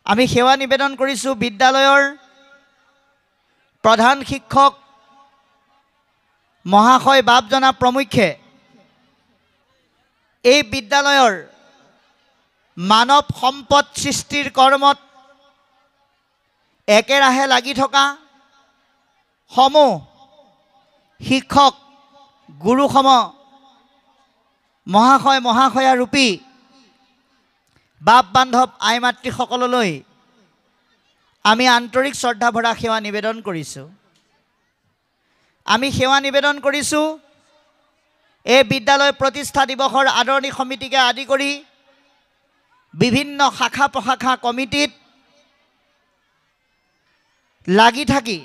আমি সেৱা নিবেদন কৰিছোঁ বিদ্যালয়ৰ প্ৰধান শিক্ষক মহাশয় বাপজনা প্ৰমুখ্যে এই বিদ্যালয়ৰ মানৱ সম্পদ সৃষ্টিৰ কৰ্মত একেৰাহে লাগি থকা সমূহ শিক্ষক গুৰুসম মহাশয় মহাশয়া ৰূপী বাপ বান্ধৱ আই মাতৃসকললৈ আমি আন্তৰিক শ্ৰদ্ধা ভৰা সেৱা নিবেদন কৰিছোঁ। আমি সেৱা নিবেদন কৰিছোঁ এই বিদ্যালয় প্ৰতিষ্ঠা দিৱসৰ আদৰণি সমিতিকে আদি কৰি বিভিন্ন শাখা প্ৰশাখা কমিটিত লাগি থাকি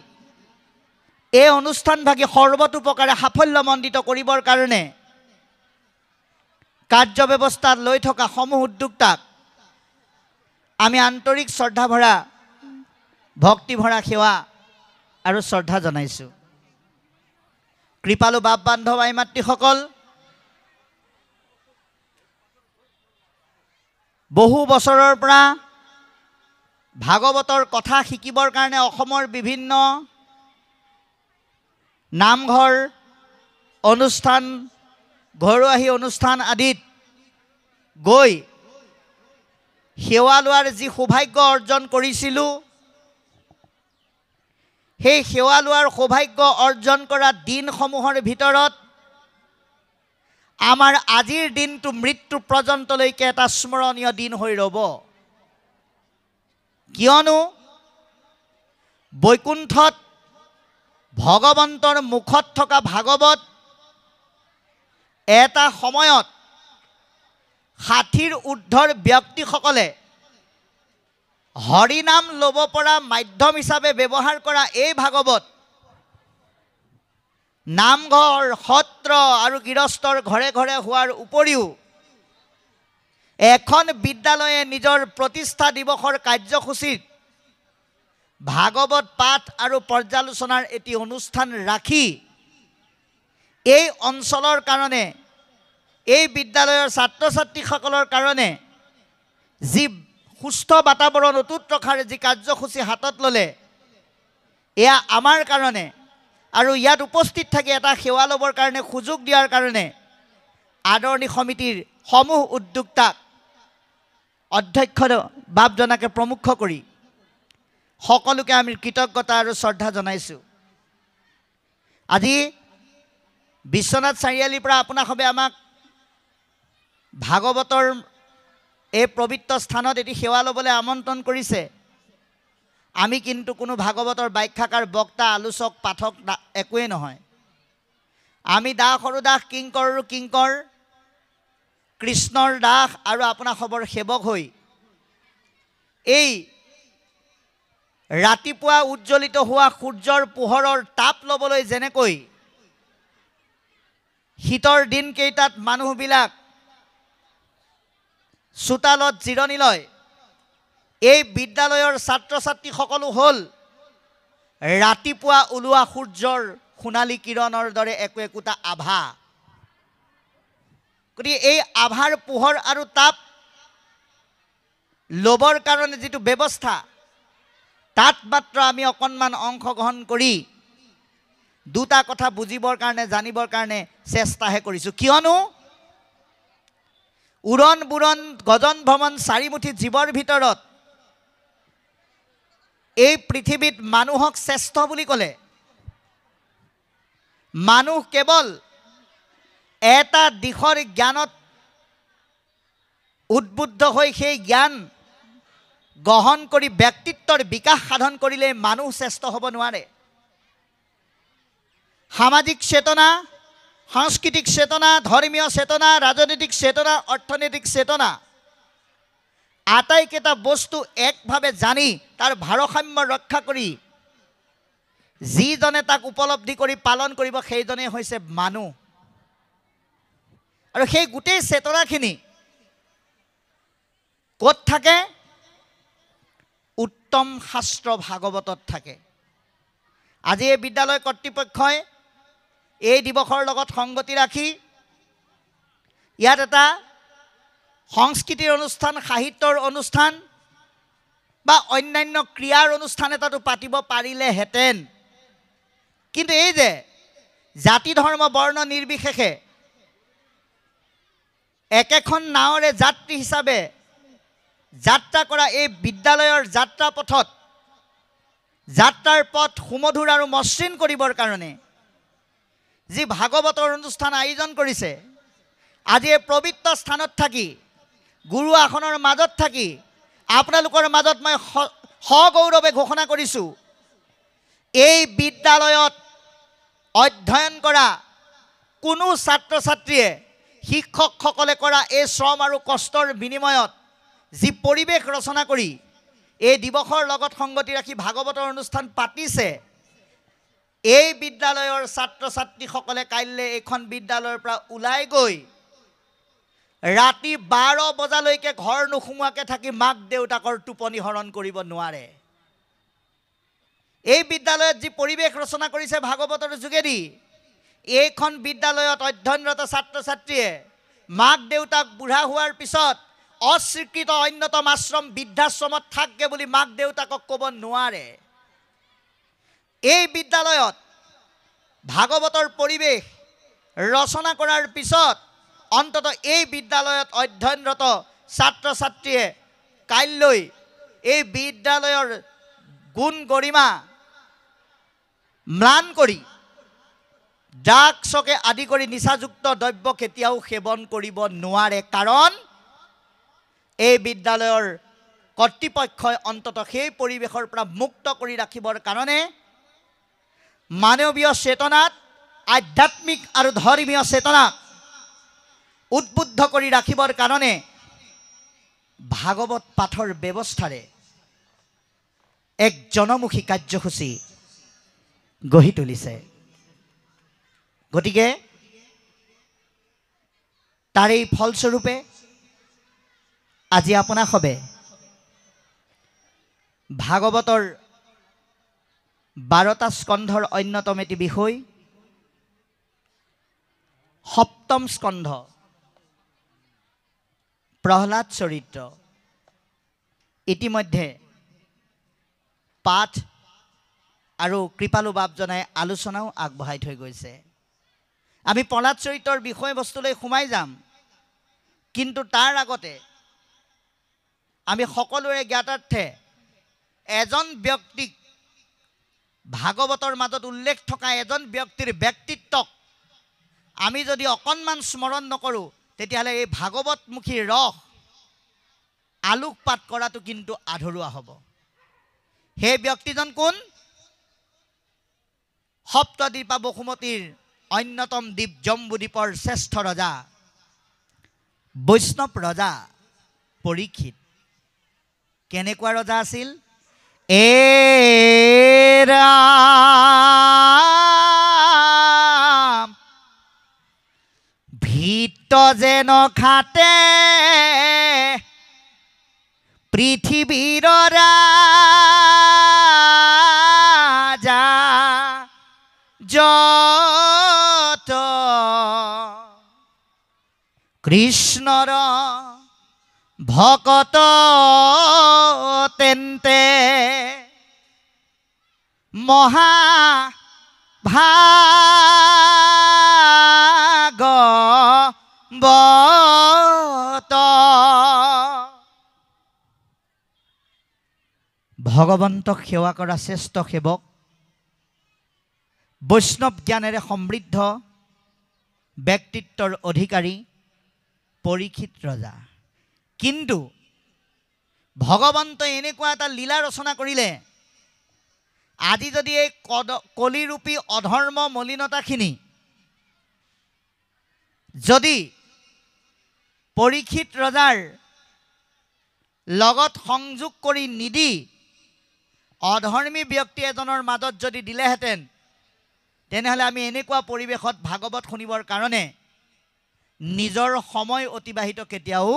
এই অনুষ্ঠানভাগী সৰ্বতোপ্ৰকাৰে সাফল্যমণ্ডিত কৰিবৰ কাৰণে কাৰ্য ব্যৱস্থাত লৈ থকা সমূহ উদ্যোক্তাক আমি আন্তৰিক শ্ৰদ্ধা ভৰা ভক্তি ভৰা সেৱা আৰু শ্ৰদ্ধা জনাইছোঁ। কৃপালু বাপ বান্ধৱ আই মাতৃসকল, বহু বছৰৰ পৰা ভাগৱতৰ কথা শিকিবৰ কাৰণে অসমৰ বিভিন্ন নামঘৰ অনুষ্ঠান ঘৰুৱাহী অনুষ্ঠান আদিত গৈ সেৱা লোৱাৰ যি সৌভাগ্য অৰ্জন কৰিছিলোঁ, সেই সেৱা লোৱাৰ সৌভাগ্য অৰ্জন কৰা দিনসমূহৰ ভিতৰত আমাৰ আজিৰ দিনটো মৃত্যু পৰ্যন্তলৈকে এটা স্মৰণীয় দিন হৈ ৰ'ব। কিয়নো বৈকুণ্ঠত ভগৱন্তৰ মুখত থকা ভাগৱত এটা সময়ত ৬০ৰ ঊৰ্ধৰ ব্যক্তিসকলে হৰিনাম ল'ব পৰা মাধ্যম হিচাপে ব্যৱহাৰ কৰা এই ভাগৱত নামঘৰ সত্ৰ আৰু গৃহস্থৰ ঘৰে ঘৰে হোৱাৰ উপৰিও এখন বিদ্যালয়ে নিজৰ প্ৰতিষ্ঠা দিৱসৰ কাৰ্যসূচীত ভাগৱত পাঠ আৰু পৰ্যালোচনাৰ এটি অনুষ্ঠান ৰাখি এই অঞ্চলৰ কাৰণে এই বিদ্যালয়ৰ ছাত্ৰ ছাত্ৰীসকলৰ কাৰণে যি সুস্থ বাতাবৰণ অটুট ৰখাৰ যি কাৰ্যসূচী হাতত ল'লে, এয়া আমাৰ কাৰণে আৰু ইয়াত উপস্থিত থাকি এটা সেৱা ল'বৰ কাৰণে সুযোগ দিয়াৰ কাৰণে আদৰণি সমিতিৰ সমূহ উদ্যোক্তাক অধ্যক্ষ বাপজনাকে প্ৰমুখ কৰি সকলোকে আমি কৃতজ্ঞতা আৰু শ্ৰদ্ধা জনাইছোঁ। আজি বিশ্বনাথ চাৰিআলিৰ পৰা আপোনাসবে আমাক ভাগৱতৰ এই পবিত্ৰ স্থানত এটি সেৱা ল'বলৈ আমন্ত্ৰণ কৰিছে। আমি কিন্তু কোনো ভাগৱতৰ ব্যাখ্যাকাৰ বক্তা আলোচক পাঠক একোৱেই নহয়। আমি দাস সৰু দাস কিংকৰ আৰু কিংকৰ কৃষ্ণৰ দাস আৰু আপোনাসবৰ সেৱক হৈ এই ৰাতিপুৱা উজ্জ্বলিত হোৱা সূৰ্যৰ পোহৰৰ তাপ ল'বলৈ যেনেকৈ শীতৰ দিনকেইটাত মানুহবিলাক চোতালত জিৰণি লয়, এই বিদ্যালয়ৰ ছাত্ৰ ছাত্ৰীসকলো হ'ল ৰাতিপুৱা ওলোৱা সূৰ্যৰ সোণালী কিৰণৰ দৰে একো একোটা আভা। গতিকে এই আভাৰ পোহৰ আৰু তাপ ল'বৰ কাৰণে যিটো ব্যৱস্থা, তাত মাত্ৰ আমি অকণমান অংশগ্ৰহণ কৰি দুটা কথা বুজিবৰ কাৰণে জানিবৰ কাৰণে চেষ্টাহে কৰিছোঁ। কিয়নো উৰণ বুৰণ গজন ভ্ৰমণ চাৰিমুঠি জীৱৰ ভিতৰত এই পৃথিৱীত মানুহক শ্ৰেষ্ঠ বুলি ক'লে মানুহ কেৱল এটা দিশৰ জ্ঞানত উদ্বুদ্ধ হৈ সেই জ্ঞান গ্ৰহণ কৰি ব্যক্তিত্বৰ বিকাশ সাধন কৰিলে মানুহ শ্ৰেষ্ঠ হ'ব নোৱাৰে। সামাজিক চেতনা, সাংস্কৃতিক চেতনা, ধৰ্মীয় চেতনা, ৰাজনৈতিক চেতনা, অৰ্থনৈতিক চেতনা আটাইকেইটা বস্তু একভাৱে জানি তাৰ ভাৰসাম্য ৰক্ষা কৰি যিজনে তাক উপলব্ধি কৰি পালন কৰিব সেইজনেই হৈছে মানুহ। আৰু সেই গোটেই চেতনাখিনি ক'ত থাকে? উত্তম শাস্ত্ৰ ভাগৱতত থাকে। আজি এই বিদ্যালয় কৰ্তৃপক্ষই এই দিৱসৰ লগত সংগতি ৰাখি ইয়াত এটা সংস্কৃতিৰ অনুষ্ঠান, সাহিত্যৰ অনুষ্ঠান, বা অন্যান্য ক্ৰিয়াৰ অনুষ্ঠান এটাটো পাতিব পাৰিলেহেঁতেন। কিন্তু এই যে জাতি ধৰ্ম বৰ্ণ নিৰ্বিশেষে একেখন নাৱৰে যাত্ৰী হিচাপে যাত্ৰা কৰা এই বিদ্যালয়ৰ যাত্ৰা পথত যাত্ৰাৰ পথ সুমধুৰ আৰু মসৃণ কৰিবৰ কাৰণে যি ভাগৱতৰ অনুষ্ঠান আয়োজন কৰিছে, আজি এই পবিত্ৰ স্থানত থাকি গুৰু আসনৰ মাজত থাকি আপোনালোকৰ মাজত মই সগৌৰৱে ঘোষণা কৰিছোঁ, এই বিদ্যালয়ত অধ্যয়ন কৰা কোনো ছাত্ৰ ছাত্ৰীয়ে শিক্ষকসকলে কৰা এই শ্ৰম আৰু কষ্টৰ বিনিময়ত যি পৰিৱেশ ৰচনা কৰি এই দিৱসৰ লগত সংগতি ৰাখি ভাগৱতৰ অনুষ্ঠান পাতিছে, এই বিদ্যালয়ৰ ছাত্ৰ ছাত্ৰীসকলে কাইলৈ এইখন বিদ্যালয়ৰ পৰা ওলাই গৈ ৰাতি 12 বজালৈকে ঘৰ নোসোমোৱাকৈ থাকি মাক দেউতাকৰ টোপনি হৰণ কৰিব নোৱাৰে। এই বিদ্যালয়ত যি পৰিৱেশ ৰচনা কৰিছে ভাগৱতৰ যোগেদি, এইখন বিদ্যালয়ত অধ্যয়নৰত ছাত্ৰ ছাত্ৰীয়ে মাক দেউতাক বুঢ়া হোৱাৰ পিছত অস্বীকৃত অন্যতম আশ্ৰম বৃদ্ধাশ্ৰমত থাকে বুলি মাক দেউতাকক ক'ব নোৱাৰে। এই বিদ্যালয়ত ভাগৱতৰ পৰিৱেশ ৰচনা কৰাৰ পিছত অন্তত এই বিদ্যালয়ত অধ্যয়নৰত ছাত্ৰ ছাত্ৰীয়ে কাইলৈ এই বিদ্যালয়ৰ গুণ গৰিমা ম্লান কৰি ড্ৰাগছকে আদি কৰি নিচাযুক্ত দ্ৰব্য কেতিয়াও সেৱন কৰিব নোৱাৰে। কাৰণ এই বিদ্যালয়ৰ কৰ্তৃপক্ষই অন্তত সেই পৰিৱেশৰ পৰা মুক্ত কৰি ৰাখিবৰ কাৰণে মানৱীয় চেতনাত আধ্যাত্মিক আৰু ধৰ্মীয় চেতনাক উদ্বুদ্ধ কৰি ৰাখিবৰ কাৰণে ভাগৱত পাঠৰ ব্যৱস্থাৰে এক জনমুখী কাৰ্যসূচী গঢ়ি তুলিছে। গতিকে তাৰেই ফলস্বৰূপে আজি আপোনাসবে ভাগৱতৰ 12টা স্কন্ধৰ অন্যতম এটি বিষয় সপ্তম স্কন্ধ প্ৰহ্লাদ চৰিত্ৰ ইতিমধ্যে পাঠ আৰু কৃপালু বাপজনাই আলোচনাও আগবঢ়াই থৈ গৈছে। আমি প্ৰহ্লাদ চৰিত্ৰৰ বিষয়বস্তুলৈ সোমাই যাম, কিন্তু তাৰ আগতে আমি সকলোৰে জ্ঞাতাৰ্থে এজন ব্যক্তিক ভাগৱতৰ মাজত উল্লেখ থকা এজন ব্যক্তিৰ ব্যক্তিত্বক আমি যদি অকণমান স্মৰণ নকৰোঁ, তেতিয়াহ'লে এই ভাগৱতমুখী ৰস আলোকপাত কৰাটো কিন্তু আধৰুৱা হ'ব। সেই ব্যক্তিজন কোন? সপ্তদ্বীপা বসুমতীৰ অন্যতম দ্বীপ জম্বুদ্বীপৰ শ্ৰেষ্ঠ ৰজা বৈষ্ণৱ ৰজা পৰীক্ষিত। কেনেকুৱা ৰজা আছিল? ভিত যেন খাতে পৃথিৱীৰ ৰাজা যত কৃষ্ণৰ ভকত তেন্তে মহা ভাগৱত। ভগৱন্তক সেৱা কৰা শ্ৰেষ্ঠ সেৱক, বৈষ্ণৱ জ্ঞানেৰে সমৃদ্ধ ব্যক্তিত্বৰ অধিকাৰী পৰীক্ষিত ৰজা। কিন্তু ভগৱন্তই এনেকুৱা এটা লীলা ৰচনা কৰিলে, আজি যদি এই কলিৰূপী অধৰ্ম মলিনতাখিনি যদি পৰীক্ষিত ৰজাৰ লগত সংযোগ কৰি নিদি অধৰ্মী ব্যক্তি এজনৰ মাজত যদি দিলেহেঁতেন, তেনেহ'লে আমি এনেকুৱা পৰিৱেশত ভাগৱত শুনিবৰ কাৰণে নিজৰ সময় অতিবাহিত কেতিয়াও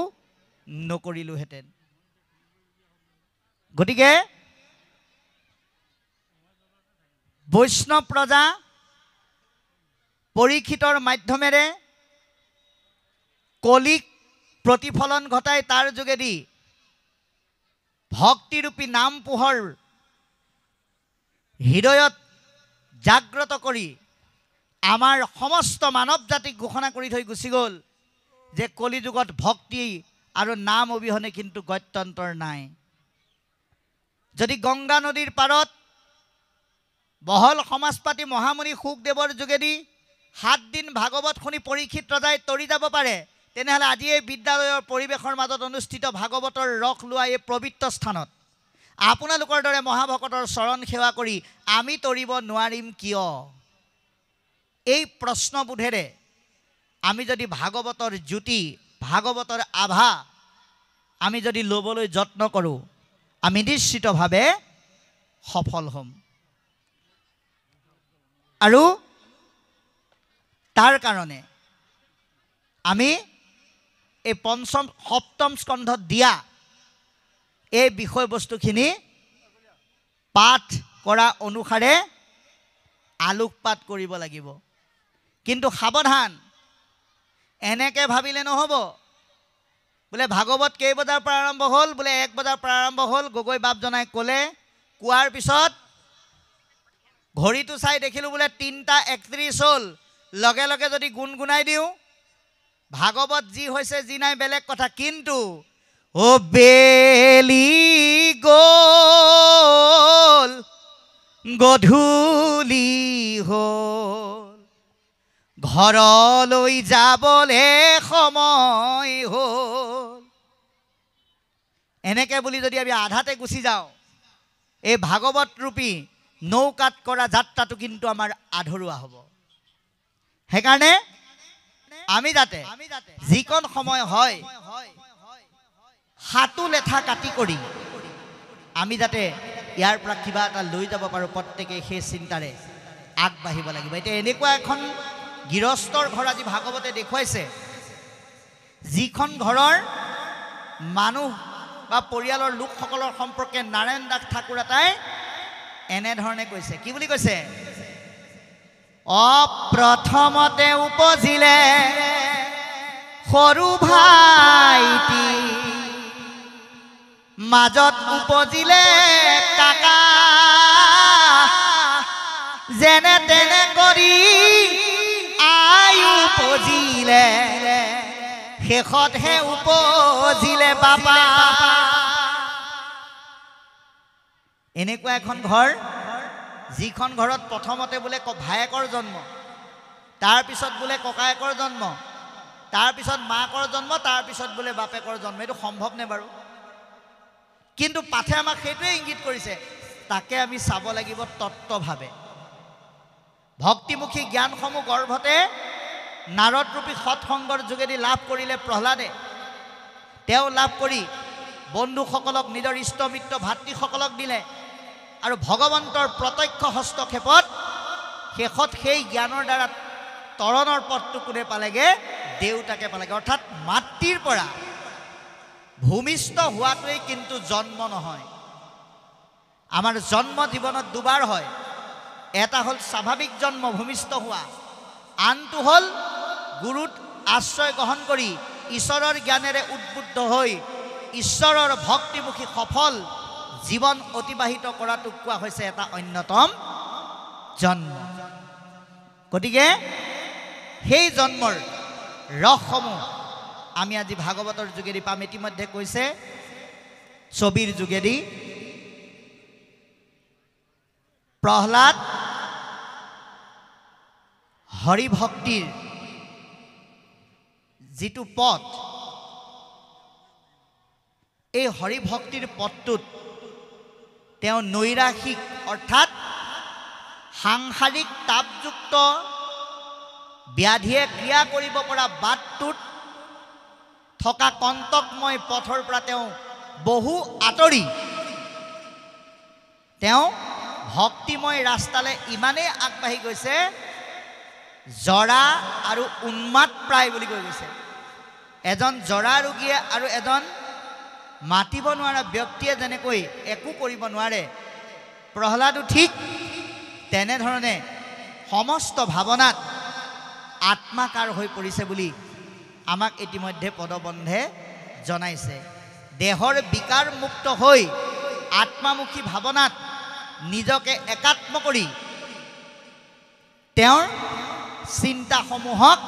নকৰিলোহেঁতেন। গতিকে বৈষ্ণৱ ৰজা পৰীক্ষিতৰ মাধ্যমেৰে কলিক প্ৰতিফলন ঘটাই তাৰ যোগেদি ভক্তিৰূপী নাম পোহৰ হৃদয়ত জাগ্ৰত কৰি আমাৰ সমস্ত মানৱ জাতিক ঘোষণা কৰি থৈ গুচি গ'ল যে কলিযুগত ভক্তি আৰু নাম অবিহনে কিন্তু গত্যন্তৰ নাই। যদি গংগা নদীৰ পাৰত বহল সমাজ পাতি মহামুনি শুকদেৱৰ যোগেদি 7 দিন ভাগৱত শুনি পৰীক্ষিত ৰজাই তৰি যাব পাৰে, তেনেহ'লে আজি এই বিদ্যালয়ৰ পৰিৱেশৰ মাজত অনুষ্ঠিত ভাগৱতৰ ৰস লোৱা এই পবিত্ৰ স্থানত আপোনালোকৰ দৰে মহাভকতৰ চৰণ সেৱা কৰি আমি তৰিব নোৱাৰিম কিয়? এই প্ৰশ্নবোধেৰে আমি যদি ভাগৱতৰ জ্যোতি, ভাগৱতৰ আভা আমি যদি ল'বলৈ যত্ন কৰোঁ, আমি নিশ্চিতভাৱে সফল হ'ম। আৰু তাৰ কাৰণে আমি এই পঞ্চম সপ্তম স্কন্ধত দিয়া এই বিষয়বস্তুখিনি পাঠ কৰা অনুসাৰে আলোকপাত কৰিব লাগিব। কিন্তু সাৱধান, এনেকৈ ভাবিলে নহ'ব বোলে ভাগৱত কেই বজাৰ পৰা আৰম্ভ হ'ল, বোলে 1 বজাৰ পৰা আৰম্ভ হ'ল, গগৈ বাপজনাই ক'লে, কোৱাৰ পিছত ঘড়ীটো চাই দেখিলোঁ বোলে 3:31 হ'ল, লগে লগে যদি গুণগুণাই দিওঁ ভাগৱত যি হৈছে যি নাই বেলেগ কথা, কিন্তু ও বেলি গ'ল গধূলি হ'ল, ঘৰলৈ যাবলে সময় হ'ল, এনেকৈ বুলি যদি আমি আধাতে গুচি যাওঁ, এই ভাগৱত ৰূপী নৌকাত কৰা যাত্ৰাটো কিন্তু আমাৰ আধৰুৱা হ'ব। সেইকাৰণে আমি যাতে যিকণ সময় হয় হাতো লেঠা কাটি কৰি আমি যাতে ইয়াৰ পৰা কিবা এটা লৈ যাব পাৰোঁ, প্ৰত্যেকে সেই চিন্তাৰে আগবাঢ়িব লাগিব। এতিয়া এনেকুৱা এখন গৃহস্থৰ ঘৰ আজি ভাগৱতে দেখুৱাইছে, যিখন ঘৰৰ মানুহ বা পৰিয়ালৰ লোকসকলৰ সম্পৰ্কে নাৰায়ণ দাস ঠাকুৰ এটাই এনেধৰণে কৈছে। কি বুলি কৈছে? প্ৰথমতে উপজিলে সৰু ভাইটি, মাজত উপজিলে কাকা, যেনে তেনে কৰি আই উপজিলে, শেষতহে উপজিলে বাবা। এনেকুৱা এখন ঘৰ, যিখন ঘৰত প্ৰথমতে বোলে ভায়েকৰ জন্ম, তাৰপিছত বোলে ককায়েকৰ জন্ম, তাৰপিছত মাকৰ জন্ম, তাৰপিছত বোলে বাপেকৰ জন্ম। এইটো সম্ভৱনে বাৰু? কিন্তু পাঠে আমাক সেইটোৱে ইংগিত কৰিছে, তাকে আমি চাব লাগিব তত্ত্বভাৱে। ভক্তিমুখী জ্ঞানসমূহ গৰ্ভতে নাৰদৰূপী সৎসংগৰ যোগেদি লাভ কৰিলে প্ৰহ্লাদে। তেওঁ লাভ কৰি বন্ধুসকলক, নিজৰ ইষ্টমিত্ৰ ভাতৃসকলক দিলে, আৰু ভগৱন্তৰ প্ৰত্যক্ষ হস্তক্ষেপত শেষত সেই জ্ঞানৰ দ্বাৰা তৰণৰ পথটো কোনে পালেগে? দেউতাকে পালেগে। অৰ্থাৎ মাতৃৰ পৰা ভূমিষ্ঠ হোৱাটোৱেই কিন্তু জন্ম নহয়। আমাৰ জন্ম জীৱনত দুবাৰ হয়, এটা হ'ল স্বাভাৱিক জন্ম, ভূমিষ্ঠ হোৱা, আনটো হ'ল গুৰুত আশ্ৰয় গ্ৰহণ কৰি ঈশ্বৰৰ জ্ঞানেৰে উদ্বুদ্ধ হৈ ঈশ্বৰৰ ভক্তিমুখী সফল জীৱন অতিবাহিত কৰাটোক কোৱা হৈছে এটা অন্যতম জন্ম। গতিকে সেই জন্মৰ ৰসসমূহ আমি আজি ভাগৱতৰ যোগেদি পাম। ইতিমধ্যে কৈছে ছবিৰ যোগেদি প্ৰহ্লাদ হৰিভক্তিৰ যিটো পথ, এই হৰিভক্তিৰ পথটোত তেওঁ নৈৰাশিক অৰ্থাৎ সাংসাৰিক তাপযুক্ত ব্যাধিয়ে ক্ৰিয়া কৰিব পৰা বাটটোত থকা কণ্টকময় পথৰ পৰা তেওঁ বহু আঁতৰি তেওঁ ভক্তিময় ৰাস্তালৈ ইমানেই আগবাঢ়ি গৈছে, জৰা আৰু উন্মাদ প্ৰায় বুলি কৈ গৈছে। এজন জৰা ৰোগীয়ে আৰু এজন মাতিব নোৱাৰা ব্যক্তিয়ে যেনেকৈ একো কৰিব নোৱাৰে, প্ৰহ্লাদো ঠিক তেনেধৰণে সমস্ত ভাৱনাত আত্মাকাৰ হৈ পৰিছে বুলি আমাক ইতিমধ্যে পদবন্ধে জনাইছে। দেহৰ বিকাৰ মুক্ত হৈ আত্মামুখী ভাৱনাত নিজকে একাত্ম কৰি তেওঁৰ চিন্তাসমূহক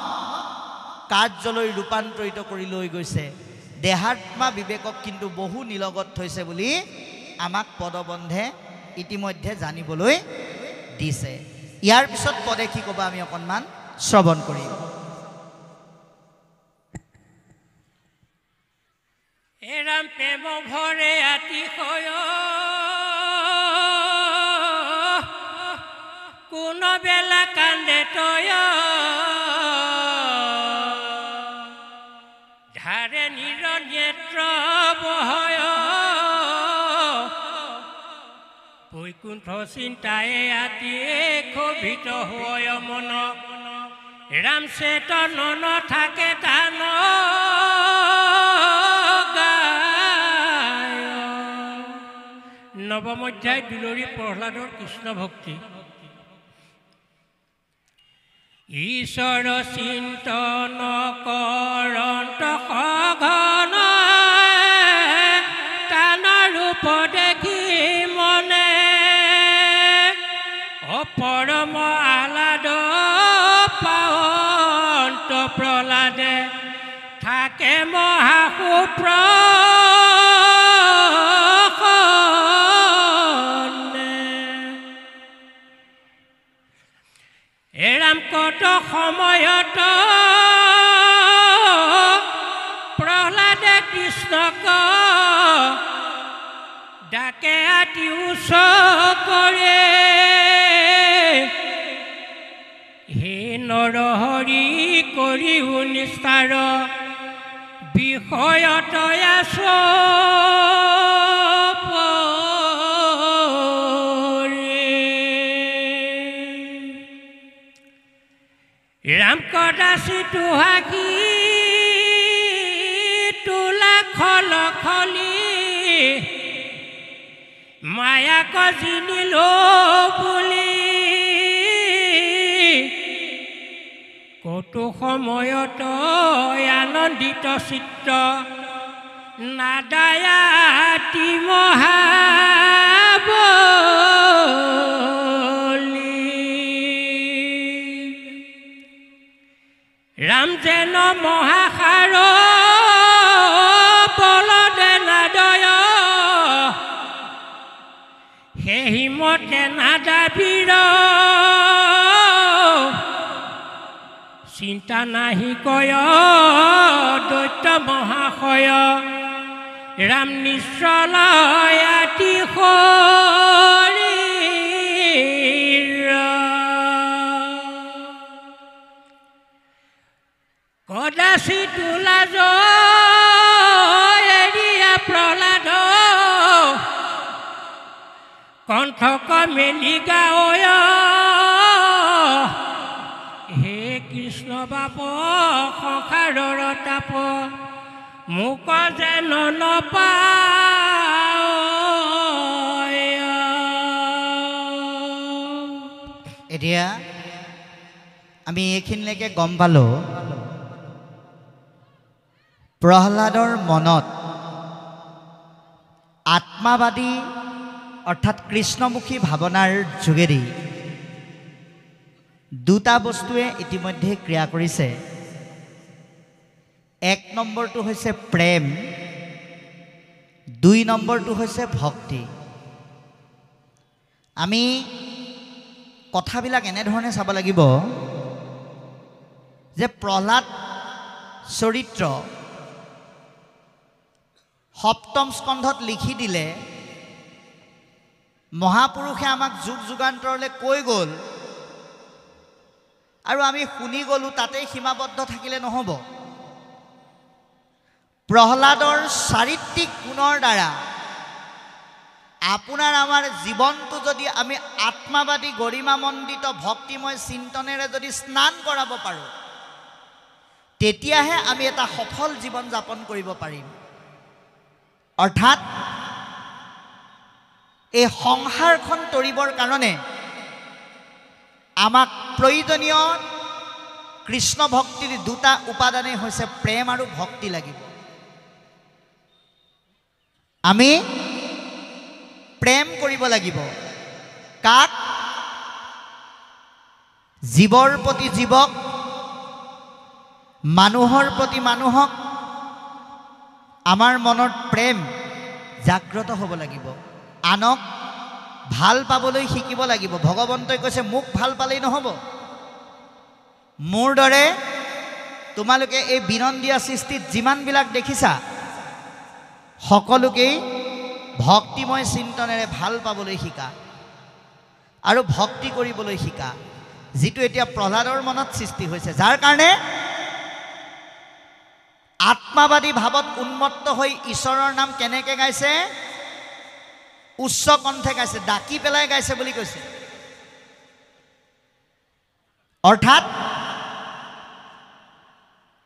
কাৰ্যলৈ ৰূপান্তৰিত কৰি লৈ গৈছে। দেহাত্মা বিবেকক কিন্তু বহু নিলগত থৈছে বুলি আমাক পদবন্ধে ইতিমধ্যে জানিবলৈ দিছে। ইয়াৰ পিছত পদে কি ক'বা আমি অকণমান শ্ৰৱণ কৰিম। এৰাম প্ৰেম ভৰে আতিশয় কোন বেলা কান্দে তয় ধাৰে নিৰ নেত্ৰ বহয় বৈকুণ্ঠ চিন্তায়ে আতি ক্ষোভিত হয় মন ৰাম চেতন থাকে তান নৱম অধ্যায় দুলৰী প্ৰহ্লাদৰ কৃষ্ণ ভক্তি। ঈশ্বৰ চিন্তন কৰন্ত সঘন তান ৰূপ দেখি মনে অপৰম আহ্লাদ পাৱন্ত প্ৰহ্লাদে থাকে মহাসুপ্ৰ এৰাম কত সময়ত প্ৰহ্লাদে কৃষ্ণক ডাকে আতি উচ্চ কৰে হে নৰহৰি কৰি নিস্তাৰ বিষয়ত আছ ৰাম কদাচি তুহাকি তোলা খল খলি মায়াক জিনিল বুলি কতো সময়ত আনন্দিত চিত্ত নাদায়াতি মহাব ৰাম যেন মহাসাৰ বলদে নাদয় সেইমতে নাদাবীৰ চিন্তা নাহি কয় দৈত্য মহাশয় ৰাম নিশ্চলয় আতি কদাচি তোলা এৰিয়া প্ৰহ্লাদ কণ্ঠক মেলি গায় হে কৃষ্ণ বাপ সংসাৰৰ তাপ মোক যেন নপায়। এতিয়া আমি এইখিনিলৈকে গম পালোঁ প্ৰহ্লাদৰ মনত আত্মাবাদী অৰ্থাৎ কৃষ্ণমুখী ভাৱনাৰ যোগেদি দুটা বস্তুৱে ইতিমধ্যে ক্ৰিয়া কৰিছে। এক নম্বৰটো হৈছে প্ৰেম, দুই নম্বৰটো হৈছে ভক্তি। আমি কথাবিলাক এনেধৰণে চাব লাগিব যে প্ৰহ্লাদ চৰিত্ৰ সপ্তম স্কন্ধত লিখি দিলে মহাপুৰুষে আমাক যুগ যুগান্তৰলৈ কৈ গ'ল আৰু আমি শুনি গ'লোঁ, তাতেই সীমাবদ্ধ থাকিলে নহ'ব। প্ৰহ্লাদৰ চাৰিত্ৰিক গুণৰ দ্বাৰা আপোনাৰ আমাৰ জীৱনটো যদি আমি আত্মাবাদী গৰিমামণ্ডিত ভক্তিময় চিন্তনেৰে যদি স্নান কৰাব পাৰোঁ, তেতিয়াহে আমি এটা সফল জীৱন যাপন কৰিব পাৰিম। অৰ্থাৎ এই সংসাৰখন তৰিবৰ কাৰণে আমাক প্ৰয়োজনীয় কৃষ্ণ ভক্তিৰ দুটা উপাদানেই হৈছে প্ৰেম আৰু ভক্তি লাগিব। আমি প্ৰেম কৰিব লাগিব। কাক? জীৱৰ প্ৰতি জীৱক, মানুহৰ প্ৰতি মানুহক আমাৰ মনত প্ৰেম জাগ্ৰত হ'ব লাগিব। আনক ভাল পাবলৈ শিকিব লাগিব। ভগৱন্তই কৈছে মোক ভাল পালেই নহ'ব, মোৰ দৰে তোমালোকে এই বিনন্দীয়া সৃষ্টিত যিমানবিলাক দেখিছা সকলোকেই ভক্তিময় চিন্তনেৰে ভাল পাবলৈ শিকা আৰু ভক্তি কৰিবলৈ শিকা, যিটো এতিয়া প্ৰহ্লাদৰ মনত সৃষ্টি হৈছে, যাৰ কাৰণে আত্মাবাদী ভাৱত উন্মত্ত হৈ ঈশ্বৰৰ নাম কেনেকৈ গাইছে? উচ্চ কণ্ঠে গাইছে, ডাকি পেলাই গাইছে বুলি কৈছে। অৰ্থাৎ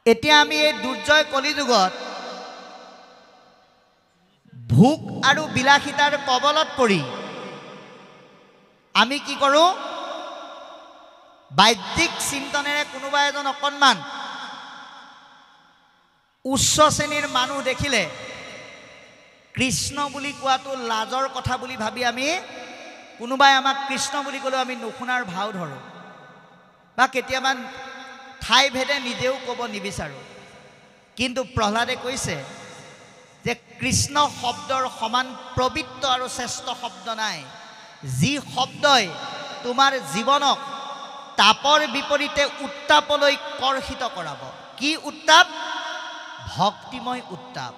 এতিয়া আমি এই দুৰ্জয় কলিযুগত ভোগ আৰু বিলাসিতাৰ কবলত পৰি আমি কি কৰোঁ? বাহ্যিক চিন্তনেৰে কোনোবা এজন অকণমান উচ্চ শ্ৰেণীৰ মানুহ দেখিলে কৃষ্ণ বুলি কোৱাটো লাজৰ কথা বুলি ভাবি আমি কোনোবাই আমাক কৃষ্ণ বুলি ক'লেও আমি নুশুনাৰ ভাও ধৰোঁ, বা কেতিয়াবা ঠাই ভেদে নিজেও ক'ব নিবিচাৰোঁ। কিন্তু প্ৰহ্লাদে কৈছে যে কৃষ্ণ শব্দৰ সমান পবিত্ৰ আৰু শ্ৰেষ্ঠ শব্দ নাই, যি শব্দই তোমাৰ জীৱনক তাপৰ বিপৰীতে উত্তাপলৈ কৰ্ষিত কৰাব। কি উত্তাপ? ভক্তিময় উত্তাপ,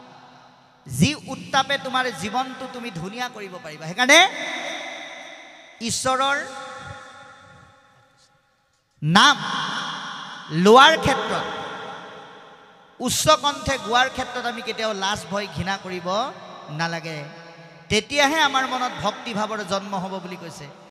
যি উত্তাপে তোমাৰ জীৱনটো তুমি ধুনীয়া কৰিব পাৰিবা। সেইকাৰণে ঈশ্বৰৰ নাম লোৱাৰ ক্ষেত্ৰত, উচ্চ কণ্ঠে গোৱাৰ ক্ষেত্ৰত আমি কেতিয়াও লাজ ভয় ঘৃণা কৰিব নালাগে। তেতিয়াহে আমাৰ মনত ভক্তিভাৱৰ জন্ম হ'ব বুলি কৈছে।